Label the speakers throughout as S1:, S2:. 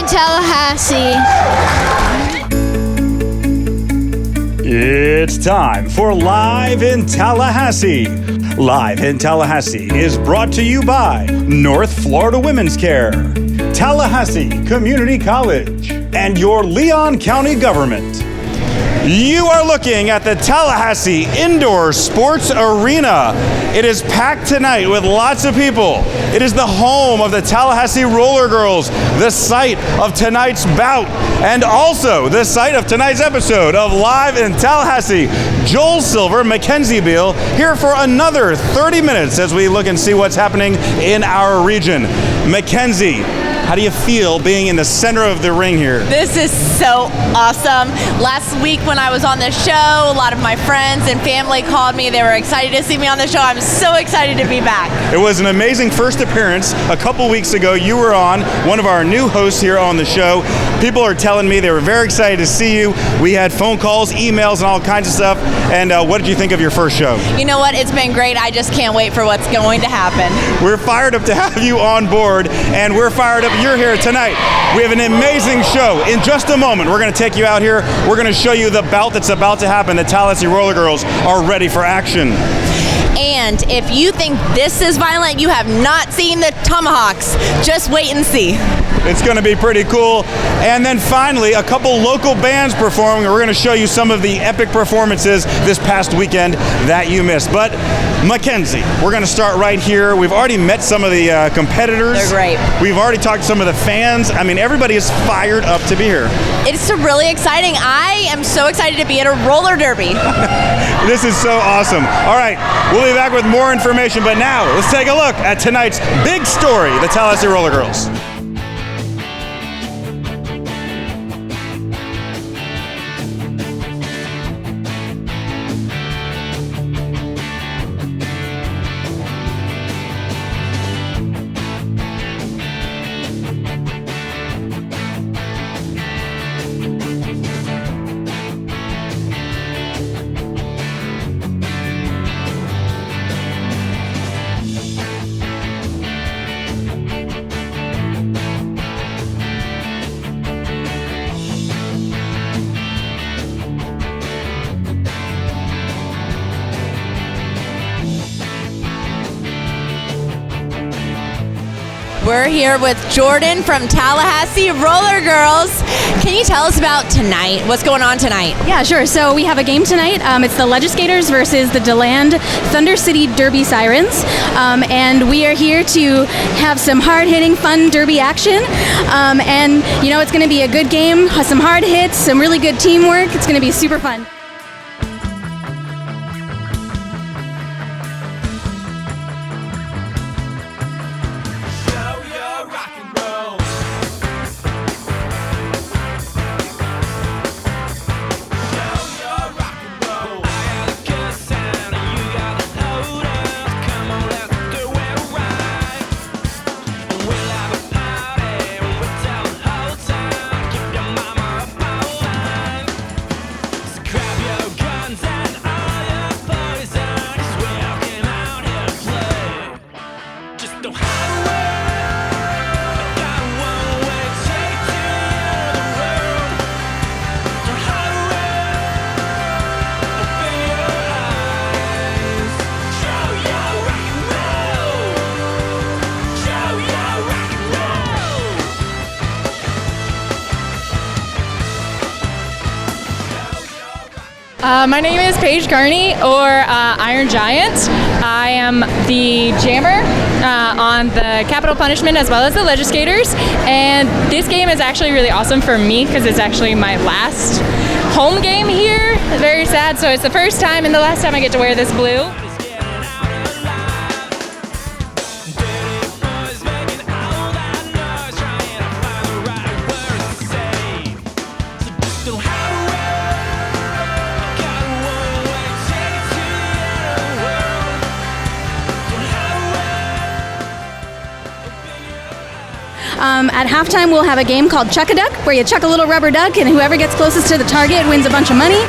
S1: in Tallahassee.
S2: It's time for Live in Tallahassee. Live in Tallahassee is brought to you by North Florida Women's Care, Tallahassee Community College, and your Leon County government. You are looking at the Tallahassee Indoor Sports Arena. It is packed tonight with lots of people. It is the home of the Tallahassee Roller Girls, the site of tonight's bout, and also the site of tonight's episode of Live in Tallahassee. Joel Silver, Mackenzie Beal, here for another 30 minutes as we look and see what's happening in our region. Mackenzie, how do you feel being in the center of the ring here?
S3: This is so awesome. Last week when I was on this show, a lot of my friends and family called me. They were excited to see me on the show. I'm so excited to be back.
S2: It was an amazing first appearance. A couple weeks ago, you were on, one of our new hosts here on the show. People are telling me they were very excited to see you. We had phone calls, emails, and all kinds of stuff. And what did you think of your first show?
S3: You know what? It's been great. I just can't wait for what's going to happen.
S2: We're fired up to have you on board, and we're fired up you're here tonight. We have an amazing show. In just a moment, we're going to take you out here. We're going to show you the bout that's about to happen. The Tallahassee Roller Girls are ready for action.
S3: And if you think this is violent, you have not seen the Tomahawks. Just wait and see.
S2: It's going to be pretty cool. And then finally, a couple local bands performing. We're going to show you some of the epic performances this past weekend that you missed. But Mackenzie, we're going to start right here. We've already met some of the competitors.
S3: They're great.
S2: We've already talked to some of the fans. I mean, everybody is fired up to be here.
S3: It's really exciting. I am so excited to be at a roller derby.
S2: This is so awesome. All right, we'll be back with more information, but now let's take a look at tonight's big story, the Tallahassee Roller Girls.
S3: We're here with Jordan from Tallahassee Roller Girls. Can you tell us about tonight? What's going on tonight?
S4: Yeah, sure. So we have a game tonight. It's the Legislators versus the DeLand Thunder City Derby Sirens. And we are here to have some hard-hitting, fun derby action. And, you know, it's going to be a good game, some hard hits, some really good teamwork. It's going to be super fun.
S5: My name is Paige Carney, or Iron Giant. I am the jammer on the Capital Punishment as well as the Legislators. And this game is actually really awesome for me because it's actually my last home game here. Very sad. So it's the first time and the last time I get to wear this blue.
S4: At halftime, we'll have a game called Chuck-a-Duck, where you chuck a little rubber duck, and whoever gets closest to the target wins a bunch of money.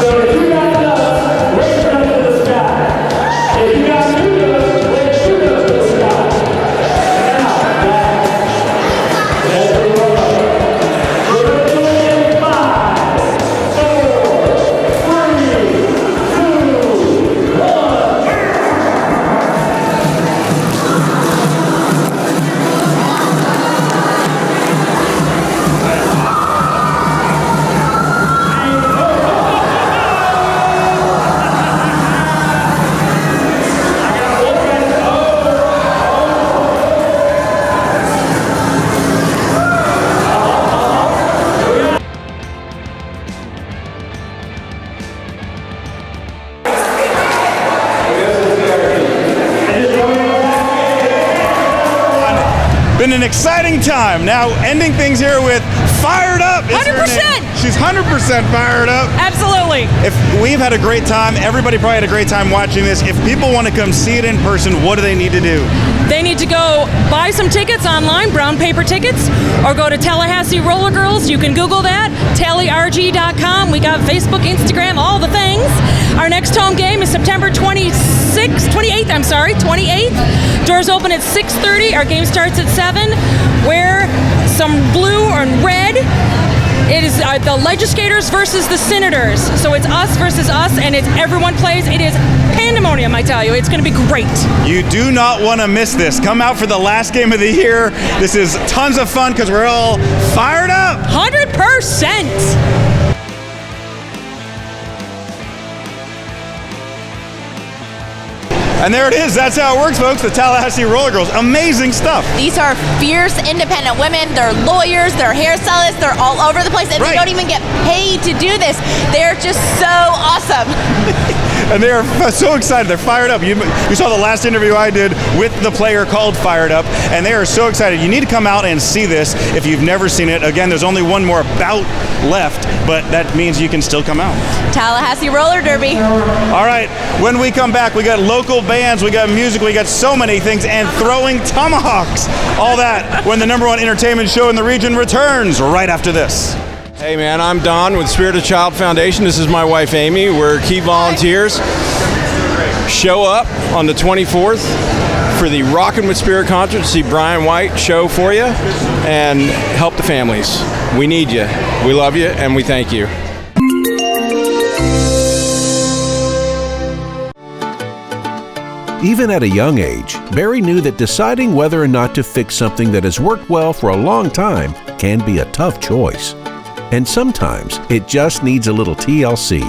S6: So if you got enough, raise your hand to the sky. If
S2: been an exciting time. Now, ending things here with Fired Up.
S5: 100%.
S2: She's 100% fired up.
S5: Absolutely.
S2: If we've had a great time, everybody probably had a great time watching this. If people want to come see it in person, what do they need to do?
S5: They need to go buy some tickets online, brown paper tickets, or go to Tallahassee Roller Girls. You can Google that, tallyrg.com. We got Facebook, Instagram, all the things. Our next home game is September 28th. Doors open at 6:30. Our game starts at 7. Wear some blue and red. It is the Legislators versus the Senators. So it's us versus us, and it's everyone plays. It is pandemonium, I tell you. It's going to be great.
S2: You do not want to miss this. Come out for the last game of the year. This is tons of fun because we're all fired up.
S5: 100%.
S2: And there it is. That's how it works, folks. The Tallahassee Roller Girls. Amazing stuff.
S3: These are fierce, independent women. They're lawyers, they're hairstylists, they're all over the place, and
S2: Right.
S3: they don't even get paid to do this. They're just so awesome.
S2: And they are so excited. They're fired up. You saw the last interview I did with the player called Fired Up, and they are so excited. You need to come out and see this if you've never seen it. Again, there's only one more bout left, but that means you can still come out.
S3: Tallahassee Roller Derby.
S2: All right, when we come back, we got local bands, we got music, we got so many things, and throwing tomahawks. All that when the #1 entertainment show in the region returns right after this.
S1: Hey man, I'm Don with Spirit of Child Foundation. This is my wife Amy. We're key volunteers. Show up on the 24th for the Rockin' with Spirit concert. See Brian White show for you and help the families. We need you. We love you and we thank you.
S6: Even at a young age, Barry knew that deciding whether or not to fix something that has worked well for a long time can be a tough choice. And sometimes it just needs a little TLC.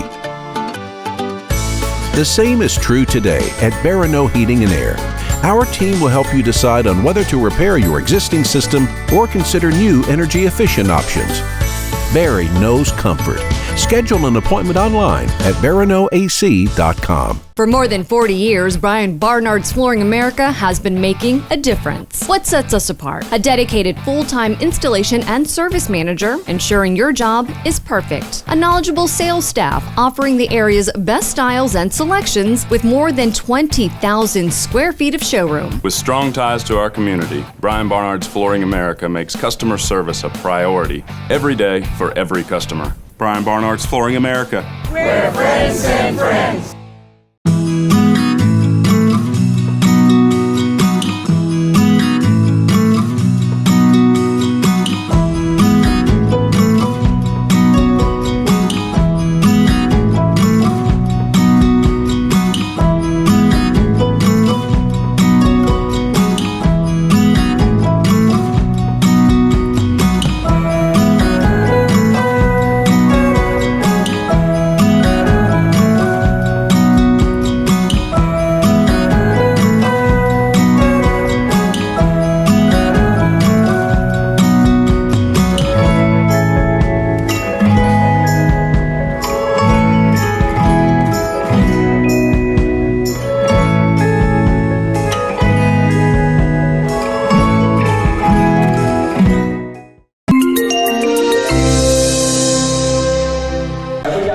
S6: The same is true today at Barano Heating and Air. Our team will help you decide on whether to repair your existing system or consider new energy-efficient options. Barry knows comfort. Schedule an appointment online at baranoac.com.
S7: For more than 40 years, Brian Barnard's Flooring America has been making a difference. What sets us apart? A dedicated full-time installation and service manager, ensuring your job is perfect. A knowledgeable sales staff offering the area's best styles and selections with more than 20,000 square feet of showroom.
S8: With strong ties to our community, Brian Barnard's Flooring America makes customer service a priority every day for every customer. Brian Barnard's Flooring America.
S9: We're friends and friends.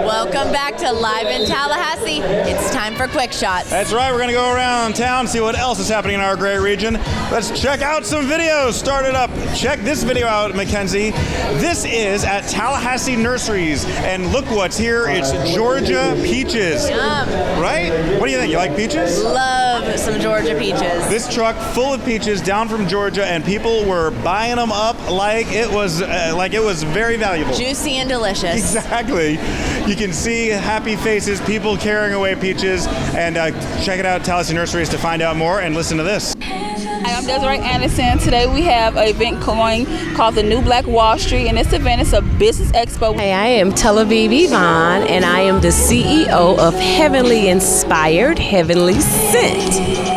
S3: Welcome back to Live in Tallahassee. It's time for Quick Shots.
S2: That's right, we're going to go around town, see what else is happening in our great region. Let's check out some videos. Start it up. Check this video out, Mackenzie. This is at Tallahassee Nurseries, and look what's here. It's Georgia peaches.
S3: Yum.
S2: Right? What do you think? You like peaches?
S3: Love some Georgia peaches.
S2: This truck full of peaches down from Georgia, and people were buying them up like it was very valuable.
S3: Juicy and delicious.
S2: Exactly. You can see happy faces, people carrying away peaches, and check it out, Tallahassee Nurseries, to find out more and listen to this.
S10: Hi, I'm Desiree Anderson. Today we have an event going called the New Black Wall Street, and this event is a business expo.
S11: Hey, I am Tel Aviv Yvonne, and I am the CEO of Heavenly Inspired, Heavenly Sent.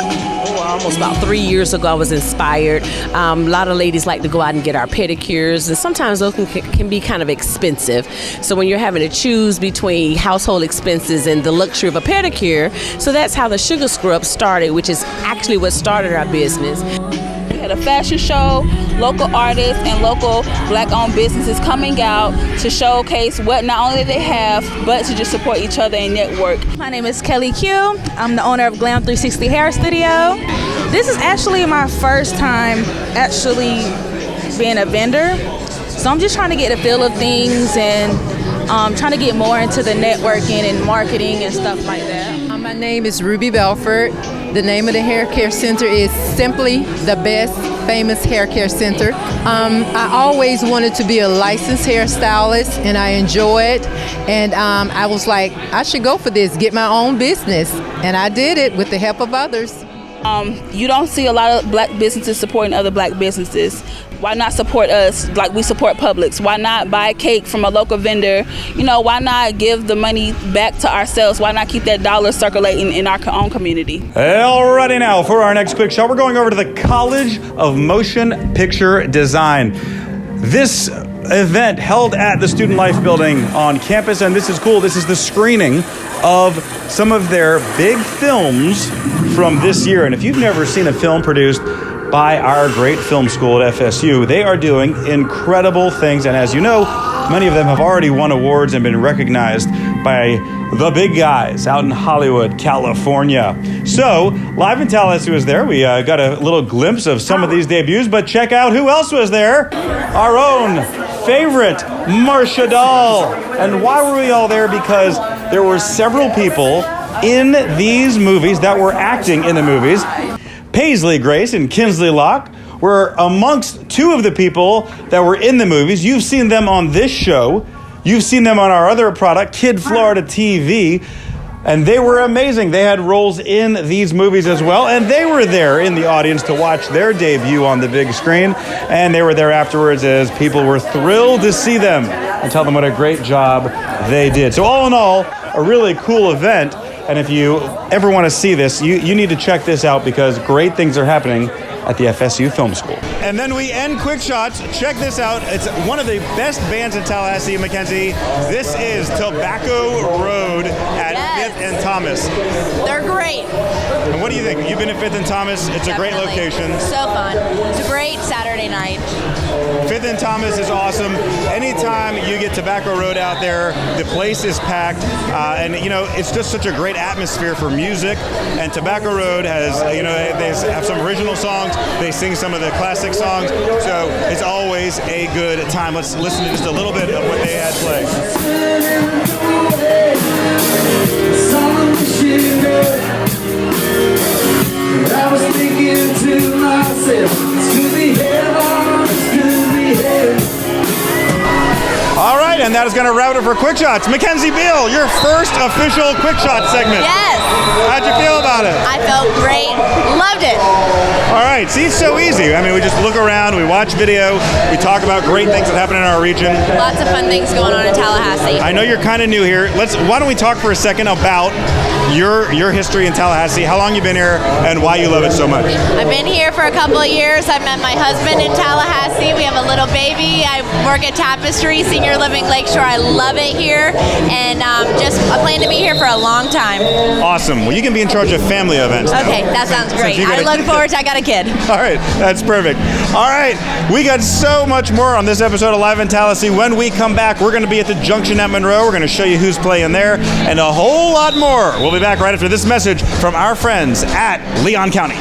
S11: Almost about 3 years ago, I was inspired. A lot of ladies like to go out and get our pedicures, and sometimes those can be kind of expensive. So when you're having to choose between household expenses and the luxury of a pedicure, so that's how the Sugar Scrub started, which is actually what started our business.
S10: We had at a fashion show, local artists and local black-owned businesses coming out to showcase what not only they have, but to just support each other and network.
S12: My name is Kelly Q. I'm the owner of Glam 360 Hair Studio. This is actually my first time actually being a vendor. So I'm just trying to get a feel of things and trying to get more into the networking and marketing and stuff like that.
S13: My name is Ruby Belford. The name of the hair care center is Simply the Best Famous Hair Care Center. I always wanted to be a licensed hairstylist, and I enjoy it. And I was like, I should go for this, get my own business. And I did it with the help of others.
S10: You don't see a lot of black businesses supporting other black businesses. Why not support us like we support Publix? Why not buy cake from a local vendor? You know, why not give the money back to ourselves? Why not keep that dollar circulating in our own community?
S2: Alrighty, now for our next quick shot, we're going over to the College of Motion Picture Design. This event held at the Student Life Building on campus, and this is cool. This is the screening of some of their big films from this year. And if you've never seen a film produced by our great film school at FSU, they are doing incredible things. And as you know, many of them have already won awards and been recognized by the big guys out in Hollywood, California. So, Live in Tallahassee was there. We got a little glimpse of some of these debuts, but check out who else was there. Our own favorite, Marcia Dahl. And why were we all there? Because there were several people in these movies that were acting in the movies. Paisley Grace and Kinsley Locke were amongst two of the people that were in the movies. You've seen them on this show. You've seen them on our other product, Kid Florida TV. And they were amazing. They had roles in these movies as well. And they were there in the audience to watch their debut on the big screen. And they were there afterwards as people were thrilled to see them and tell them what a great job they did. So all in all, a really cool event. And if you ever want to see this, you need to check this out because great things are happening at the FSU Film School. And then we end Quick Shots. Check this out. It's one of the best bands in Tallahassee, Mackenzie. This is Tobacco Road at 5th and Thomas.
S3: They're great.
S2: And what do you think? You've been at 5th and Thomas. It's a great location.
S3: So fun. It's a great Saturday night.
S2: 5th and Thomas is awesome. Anytime you get Tobacco Road out there, the place is packed. And, you know, it's just such a great atmosphere for music. And Tobacco Road has, you know, they have some original songs. They sing some of the classic songs. So it's always a good time. Let's listen to just a little bit of what they had play.
S9: I was thinking to myself, it's gonna be heaven, it's gonna be heaven.
S2: All right, and that is going to wrap it for Quick Shots. Mackenzie Beal, your first official Quick Shot segment.
S3: Yes.
S2: How'd you feel about it?
S3: I felt great. Loved it.
S2: All right, see, it's so easy. I mean, we just look around, we watch video, we talk about great things that happen in our region.
S3: Lots of fun things going on in Tallahassee.
S2: I know you're kind of new here. Why don't we talk for a second about your history in Tallahassee, how long you've been here, and why you love it so much.
S3: I've been here for a couple of years. I met my husband in Tallahassee. We have a little baby. I work at Tapestry, Senior Living Lakeshore. I love it here, and I plan to be here for a long time.
S2: Awesome. Well, you can be in charge of family events now.
S3: Okay, that sounds great. I look forward to I got a kid.
S2: All right, that's perfect. All right, we got so much more on this episode of Live in Tallahassee. When we come back, we're going to be at the Junction at Monroe. We're going to show you who's playing there, and a whole lot more. We'll be back right after this message from our friends at Leon County.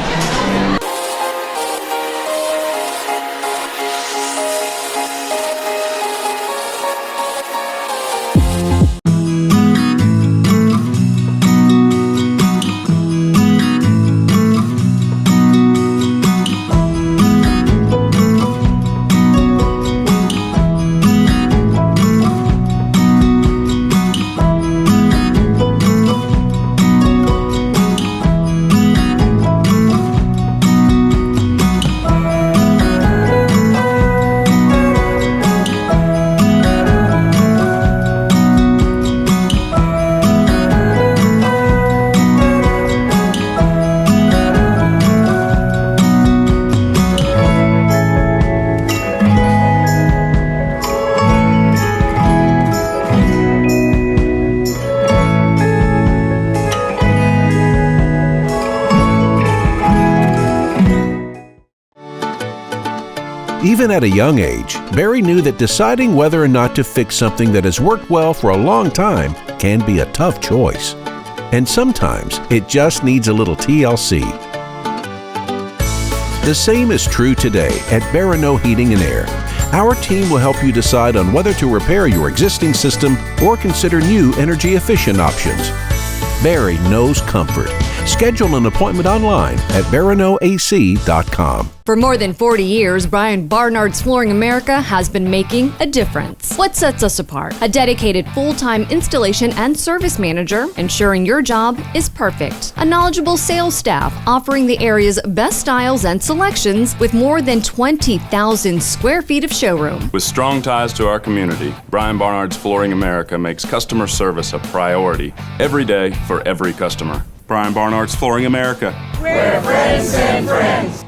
S6: Even at a young age, Barry knew that deciding whether or not to fix something that has worked well for a long time can be a tough choice. And sometimes it just needs a little TLC. The same is true today at Barano Heating and Air. Our team will help you decide on whether to repair your existing system or consider new energy-efficient options. Barry knows comfort. Schedule an appointment online at baranoac.com.
S7: For more than 40 years, Brian Barnard's Flooring America has been making a difference. What sets us apart? A dedicated full-time installation and service manager, ensuring your job is perfect. A knowledgeable sales staff offering the area's best styles and selections with more than 20,000 square feet of showroom.
S8: With strong ties to our community, Brian Barnard's Flooring America makes customer service a priority every day for every customer. Brian Barnard's Flooring America.
S9: Where friends send friends.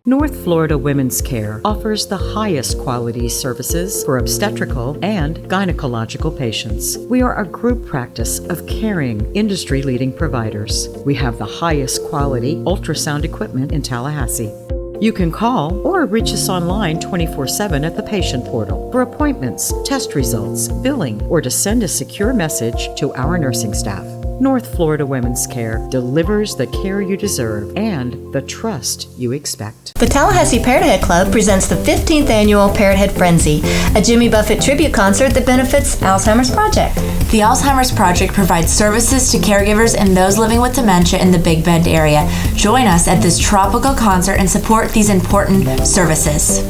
S14: North Florida Women's Care offers the highest quality services for obstetrical and gynecological patients. We are a group practice of caring, industry-leading providers. We have the highest quality ultrasound equipment in Tallahassee. You can call or reach us online 24/7 at the patient portal for appointments, test results, billing, or to send a secure message to our nursing staff. North Florida Women's Care delivers the care you deserve and the trust you expect.
S15: The Tallahassee Parrot Head Club presents the 15th annual Parrot Head Frenzy, a Jimmy Buffett tribute concert that benefits Alzheimer's Project. The Alzheimer's Project provides services to caregivers and those living with dementia in the Big Bend area. Join us at this tropical concert and support these important services.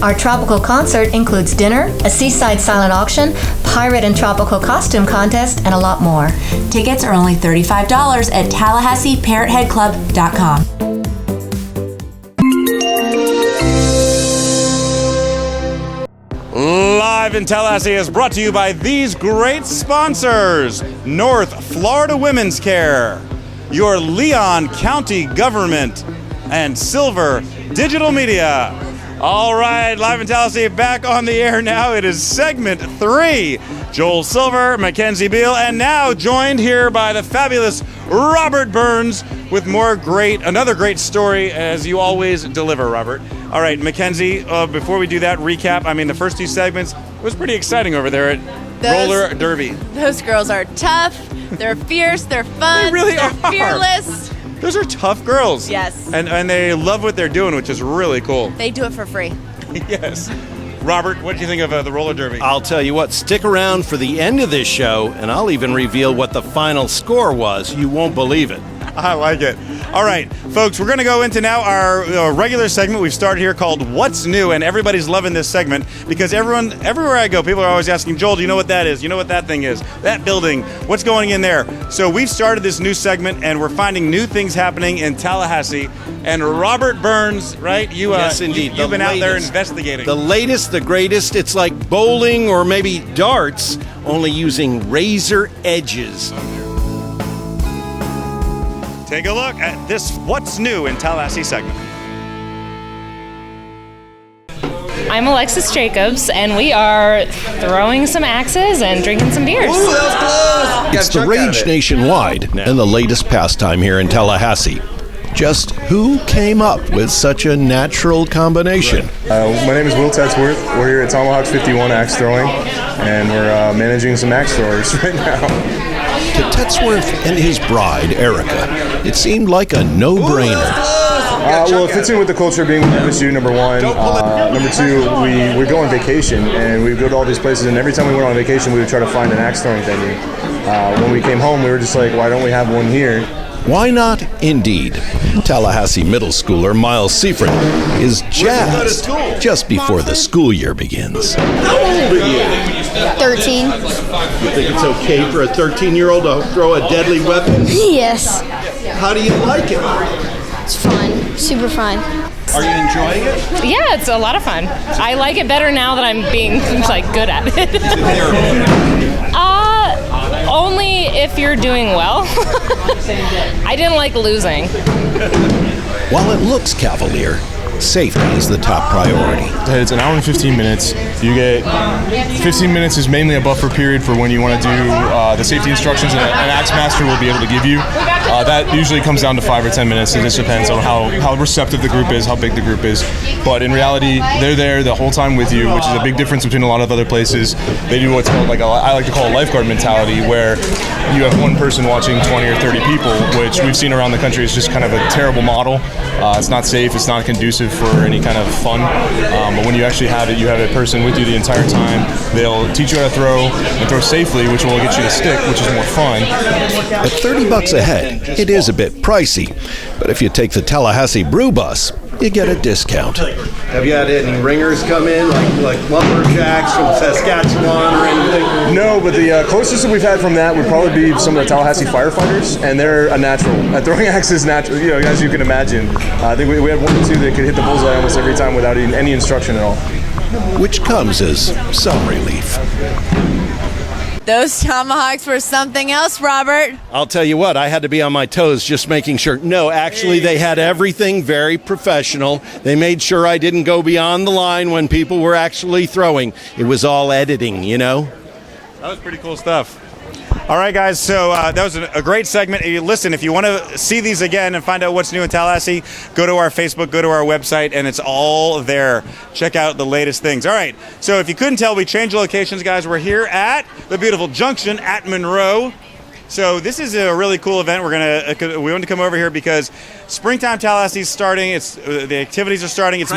S15: Our tropical concert includes dinner, a seaside silent auction, pirate and tropical costume contest, and a lot more. Tickets are only $35 at TallahasseeParrotHeadClub.com.
S2: Live in Tallahassee is brought to you by these great sponsors: North Florida Women's Care, your Leon County Government, and Silver Digital Media. All right, live in Tallahassee, back on the air now. It is segment 3. Joel Silver, Mackenzie Beal, and now joined here by the fabulous Robert Burns with another great story, as you always deliver, Robert. All right, Mackenzie, before we do that recap, the first 2 segments was pretty exciting over there at Roller Derby.
S3: Those girls are tough, they're fierce, they're fun,
S2: They really
S3: they're
S2: are.
S3: fearless.
S2: Those are tough girls.
S3: Yes.
S2: And they love what they're doing, which is really cool.
S3: They do it for free.
S2: Yes. Robert, what did you think of the roller derby?
S1: I'll tell you what, stick around for the end of this show, and I'll even reveal what the final score was. You won't believe it.
S2: I like it. All right, folks, we're going to go into now our regular segment we've started here called What's New, and everybody's loving this segment because everywhere I go, people are always asking, Joel, do you know what that is? You know what that thing is? That building, what's going in there? So we've started this new segment, and we're finding new things happening in Tallahassee. And Robert Burns, right?
S1: Yes, indeed.
S2: You've been out there investigating.
S1: The latest, the greatest. It's like bowling or maybe darts, only using razor edges.
S2: Take a look at this What's New in Tallahassee segment.
S5: I'm Alexis Jacobs, and we are throwing some axes and drinking some beers.
S9: Ooh, that was close.
S6: It's the rage nationwide and the latest pastime here in Tallahassee. Just who came up with such a natural combination?
S16: My name is Will Tetsworth. We're here at Tomahawks 51 Axe Throwing, and we're managing some axe throwers right now.
S6: To Tetsworth and his bride, Erica, it seemed like a no-brainer.
S16: Well, it fits in with the culture being MSU, number one. Number two, we go on vacation, and we go to all these places, and every time we went on vacation, we would try to find an axe throwing venue. When we came home, we were just like, why don't we have one here?
S6: Why not? Indeed. Tallahassee middle schooler Miles Seifert is jazzed just before the school year begins.
S1: How old are you?
S17: 13.
S1: You think it's okay for a 13-year-old to throw a deadly weapon?
S17: Yes.
S1: How do you like it?
S17: It's fun. Super fun.
S1: Are you enjoying it?
S5: Yeah, it's a lot of fun. I like it better now that I'm being good at it. Only if you're doing well. I didn't like losing.
S6: While it looks cavalier, Safety is the top priority.
S16: It's an hour and 15 minutes. You get 15 minutes is mainly a buffer period for when you want to do the safety instructions an Axe Master will be able to give you. That usually comes down to 5 or 10 minutes. It just depends on how receptive the group is, how big the group is. But in reality, they're there the whole time with you, which is a big difference between a lot of other places. They do what's called I like to call a lifeguard mentality, where you have one person watching 20 or 30 people, which we've seen around the country is just kind of a terrible model. It's not safe. It's not conducive for any kind of fun. But when you actually have it, you have a person with you the entire time. They'll teach you how to throw and throw safely, which will get you to stick, which is more fun.
S6: At $30 a head, it is a bit pricey. But if you take the Tallahassee Brew Bus, you get a discount.
S18: Have you had any ringers come in, like lumberjacks from Saskatchewan or anything?
S16: No, but the closest that we've had from that would probably be some of the Tallahassee firefighters, and they're a natural. Throwing axes natural, as you can imagine. I think we had one or two that could hit the bullseye almost every time without any instruction at all.
S6: Which comes as some relief.
S3: Those tomahawks were something else, Robert.
S18: I'll tell you what, I had to be on my toes just making sure. No, actually, they had everything very professional. They made sure I didn't go beyond the line when people were actually throwing. It was all editing,
S2: That was pretty cool stuff. All right, guys, so that was a great segment. Listen, if you want to see these again and find out what's new in Tallahassee, go to our Facebook, go to our website, and it's all there. Check out the latest things. All right, so if you couldn't tell, we changed locations, guys. We're here at the beautiful Junction at Monroe. So this is a really cool event. We want to come over here because Springtime Tallahassee is starting. The activities are starting. It's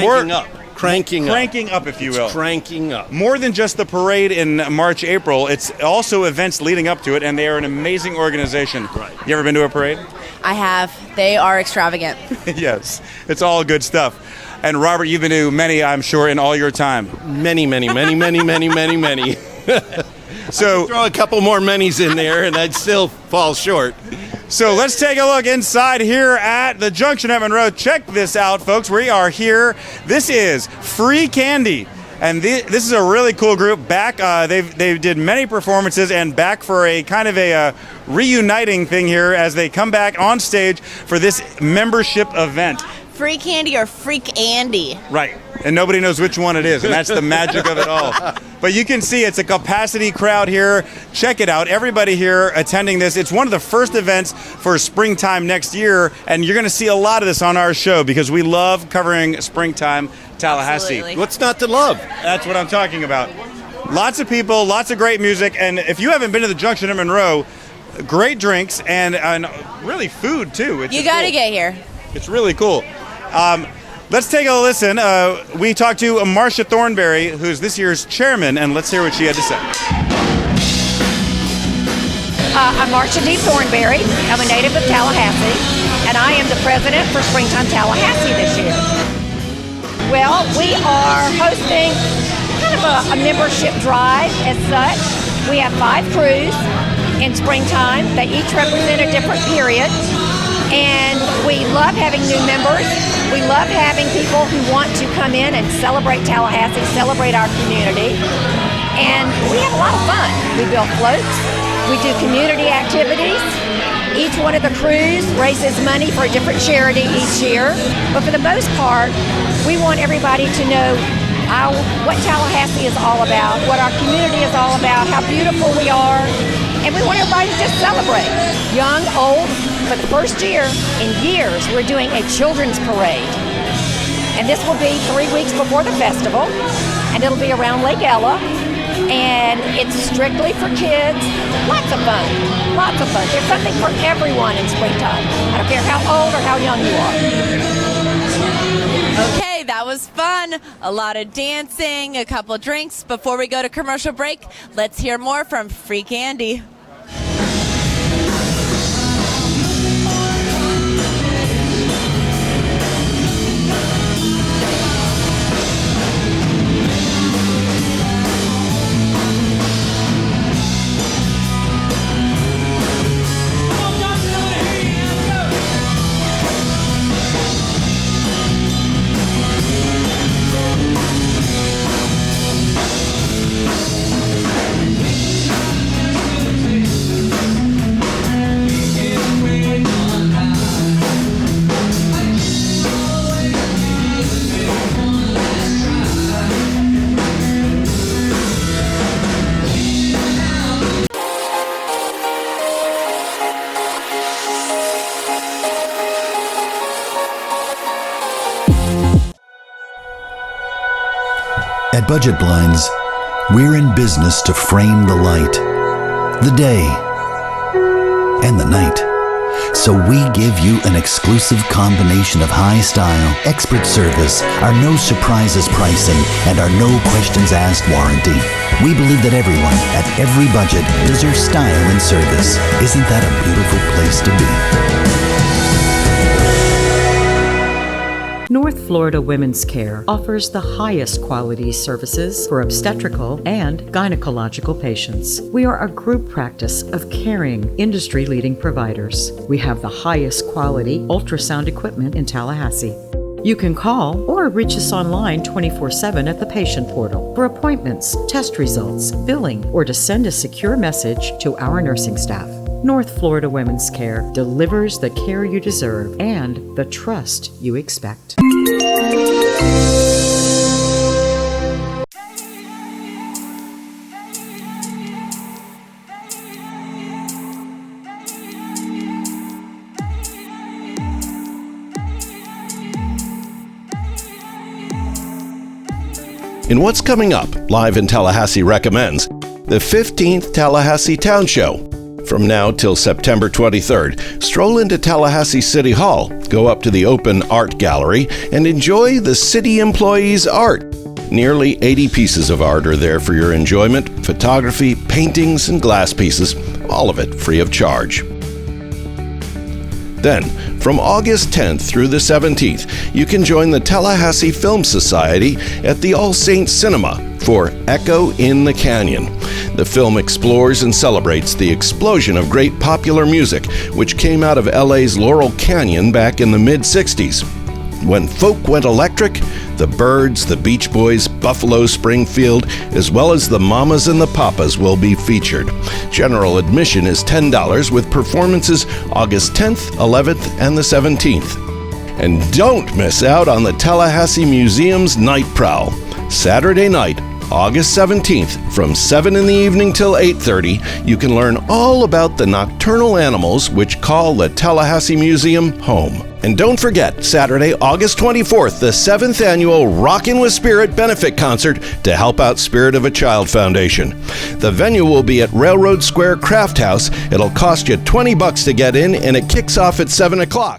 S18: Cranking
S2: up, if you will.
S18: Cranking up.
S2: More than just the parade in March, April, it's also events leading up to it, and they are an amazing organization.
S18: Right.
S2: You ever been to a parade?
S3: I have. They are extravagant.
S2: Yes. It's all good stuff. And Robert, you've been to many, I'm sure, in all your time.
S18: Many.
S2: So
S18: throw a couple more minis in there, and I'd still fall short.
S2: So let's take a look inside here at the Junction at Monroe. Check this out, folks. We are here. This is Free Candy. And this is a really cool group. Back, they did many performances, and back for a kind of a reuniting thing here as they come back on stage for this membership event.
S3: Free Candy or Freak Andy.
S2: Right. And nobody knows which one it is, and that's the magic of it all. But you can see it's a capacity crowd here. Check it out. Everybody here attending this. It's one of the first events for springtime next year, and you're going to see a lot of this on our show because we love covering springtime Tallahassee.
S3: Absolutely.
S18: What's not to love?
S2: That's what I'm talking about. Lots of people, lots of great music, and if you haven't been to the Junction at Monroe, great drinks and really food too.
S3: You got to get here.
S2: It's really cool. Let's take a listen. We talked to Marcia Thornberry, who's this year's chairman, and let's hear what she had to say.
S19: I'm Marcia D. Thornberry. I'm a native of Tallahassee, and I am the president for Springtime Tallahassee this year. Well, we are hosting kind of a membership drive as such. We have 5 crews in springtime. They each represent a different period. And we love having new members. We love having people who want to come in and celebrate Tallahassee, celebrate our community. And we have a lot of fun. We build floats. We do community activities. Each one of the crews raises money for a different charity each year. But for the most part, we want everybody to know what Tallahassee is all about, what our community is all about, how beautiful we are. And we want everybody to just celebrate. Young, old. For the first year in years, we're doing a children's parade. And this will be 3 weeks before the festival, and it'll be around Lake Ella. And it's strictly for kids. Lots of fun. Lots of fun. There's something for everyone in springtime. I don't care how old or how young you are.
S3: Okay, that was fun. A lot of dancing, a couple drinks. Before we go to commercial break, let's hear more from Free Candy.
S20: At Budget Blinds, we're in business to frame the light, the day, and the night. So we give you an exclusive combination of high style, expert service, our no surprises pricing, and our no questions asked warranty. We believe that everyone, at every budget, deserves style and service. Isn't that a beautiful place to be?
S14: North Florida Women's Care offers the highest quality services for obstetrical and gynecological patients. We are a group practice of caring, industry-leading providers. We have the highest quality ultrasound equipment in Tallahassee. You can call or reach us online 24/7 at the patient portal for appointments, test results, billing, or to send a secure message to our nursing staff. North Florida Women's Care delivers the care you deserve and the trust you expect.
S6: In What's Coming Up, Live in Tallahassee recommends the 15th Tallahassee Town Show. From now till September 23rd, stroll into Tallahassee City Hall, go up to the open art gallery, and enjoy the city employees' art. Nearly 80 pieces of art are there for your enjoyment: photography, paintings, and glass pieces, all of it free of charge. Then, from August 10th through the 17th, you can join the Tallahassee Film Society at the All Saints Cinema for Echo in the Canyon. The film explores and celebrates the explosion of great popular music, which came out of LA's Laurel Canyon back in the mid-60s. When folk went electric, the Byrds, the Beach Boys, Buffalo Springfield, as well as the Mamas and the Papas will be featured. General admission is $10 with performances August 10th, 11th, and the 17th. And don't miss out on the Tallahassee Museum's Night Prowl. Saturday night, August 17th, from 7 in the evening till 8:30, you can learn all about the nocturnal animals which call the Tallahassee Museum home. And don't forget, Saturday, August 24th, the 7th annual Rockin' with Spirit benefit concert to help out Spirit of a Child Foundation. The venue will be at Railroad Square Craft House. It'll cost you $20 to get in, and it kicks off at 7 o'clock.